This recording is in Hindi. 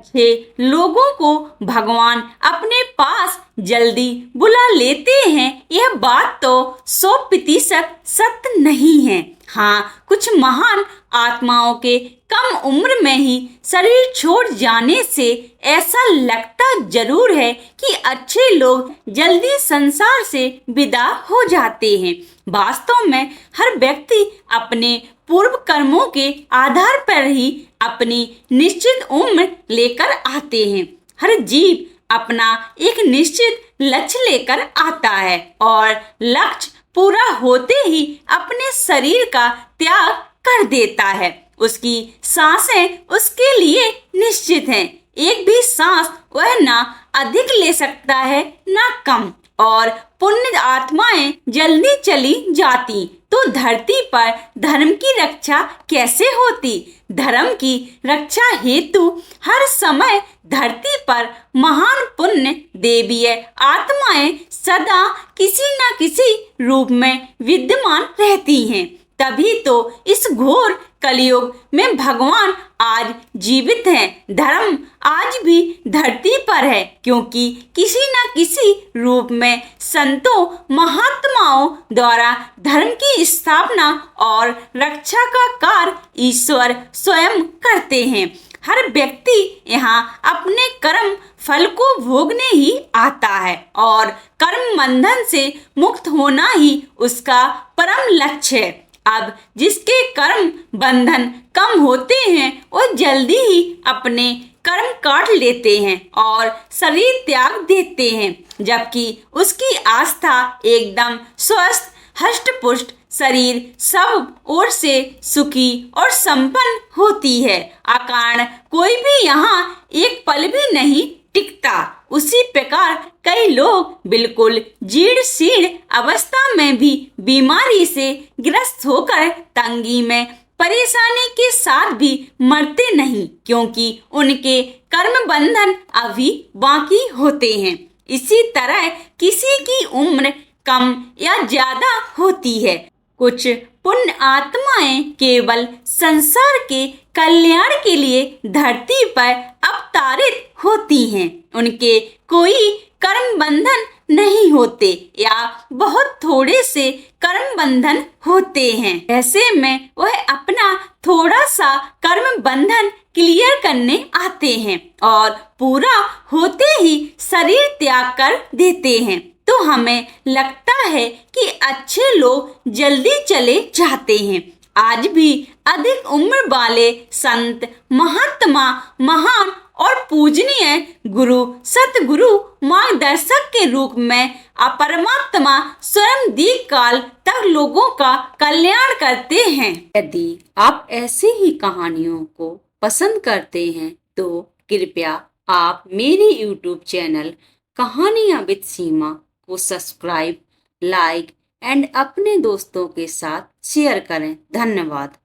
अच्छे लोगों को भगवान अपने पास जल्दी बुला लेते हैं, यह बात तो 100% सत्य नहीं है। हाँ, कुछ महान आत्माओं के कम उम्र में ही शरीर छोड़ जाने से ऐसा लगता जरूर है कि अच्छे लोग जल्दी संसार से विदा हो जाते हैं। वास्तव में हर व्यक्ति अपने पूर्व कर्मों के आधार पर ही अपनी निश्चित उम्र लेकर आते हैं। हर जीव अपना एक निश्चित लक्ष्य लेकर आता है और लक्ष्य पूरा होते ही अपने शरीर का त्याग कर देता है। उसकी सांसें उसके लिए निश्चित हैं। एक भी सांस वह ना अधिक ले सकता है ना कम। और पुण्य आत्माएं जल्दी चली जाती तो धरती पर धर्म की रक्षा कैसे होती? धर्म की रक्षा हेतु हर समय धरती पर महान पुण्य देवीय आत्माएं सदा किसी न किसी रूप में विद्यमान रहती हैं। तभी तो इस घोर कलयुग में भगवान आज जीवित हैं। धर्म आज भी धरती पर है क्योंकि किसी न किसी रूप में संतों महात्माओं द्वारा धर्म की स्थापना और रक्षा का कार्य ईश्वर स्वयं करते हैं। हर व्यक्ति यहाँ अपने कर्म फल को भोगने ही आता है और कर्म बंधन से मुक्त होना ही उसका परम लक्ष्य है। अब जिसके कर्म बंधन कम होते हैं वो जल्दी ही अपने कर्म काट लेते हैं और शरीर त्याग देते हैं, जबकि उसकी आस्था एकदम स्वस्थ हष्ट पुष्ट शरीर सब ओर से सुखी और संपन्न होती है। अकारण कोई भी यहाँ एक पल भी नहीं टिकता। उसी प्रकार कई लोग बिल्कुल जीर्ण शीर्ण अवस्था में भी बीमारी से ग्रस्त होकर तंगी में परेशानी के साथ भी मरते नहीं, क्योंकि उनके कर्म बंधन अभी बाकी होते हैं। इसी तरह किसी की उम्र कम या ज्यादा होती है। कुछ पुण्य आत्माएं केवल संसार के कल्याण के लिए धरती पर अवतारित होती हैं। उनके कोई कर्म बंधन नहीं होते या बहुत थोड़े से कर्म बंधन होते हैं। ऐसे में वह अपना थोड़ा सा कर्म बंधन क्लियर करने आते हैं और पूरा होते ही शरीर त्याग कर देते हैं। तो हमें लगता है कि अच्छे लोग जल्दी चले जाते हैं। आज भी अधिक उम्र वाले संत महात्मा महान और पूजनीय गुरु सतगुरु मार्गदर्शक के रूप में परमात्मा स्वयं दीर्घ काल तक लोगों का कल्याण करते हैं। यदि आप ऐसी ही कहानियों को पसंद करते हैं तो कृपया आप मेरे YouTube चैनल कहानियां विद सीमा को सब्सक्राइब, लाइक एंड अपने दोस्तों के साथ शेयर करें। धन्यवाद।